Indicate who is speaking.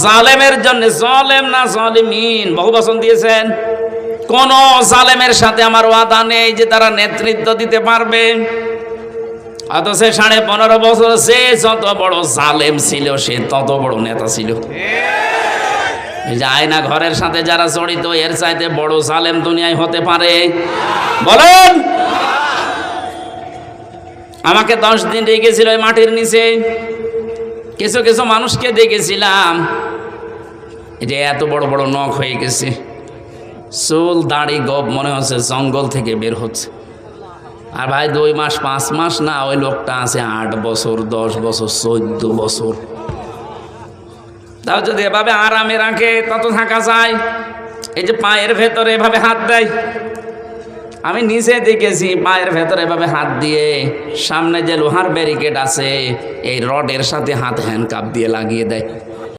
Speaker 1: জালেমের জন্য, জালেম না জালিমিন বহু বচন দিয়েছেন, কোন জালেমের সাথে আমার ওয়াদা নেই যে তারা নেতৃত্ব দিতে পারবে। অথচ 15.5 বছর সে যত বড় জালেম ছিল সে তত বড় নেতা ছিল। এই যে আয়না ঘরের সাথে যারা জড়িত এর চাইতে বড় জালেম দুনিয়ায় হতে পারে? বলেন। আমাকে 10 দিন রেখেছিল ওই মাটির নিচে, কিছু কিছু মানুষকে দেখেছিলাম যে এত বড় বড় নখ হয়ে গেছে, চুল দাড়ি গোপ মনে হচ্ছে জঙ্গল থেকে বের হচ্ছে। আর ভাই 2 মাস 5 মাস না, ওই লোকটা আছে 8 বছর 10 বছর 14 বছর। তাও যদি এভাবে আরামে রাখে তত থাকা যায়। এই যে পায়ের ভেতরে এভাবে হাত দেয়, আমি নিচে দেখেছি পায়ের ভেতরে এভাবে হাত দিয়ে, সামনে যে লোহার ব্যারিকেড আছে এই রডের সাথে হাত হ্যান্ডকাপ দিয়ে লাগিয়ে দেয়।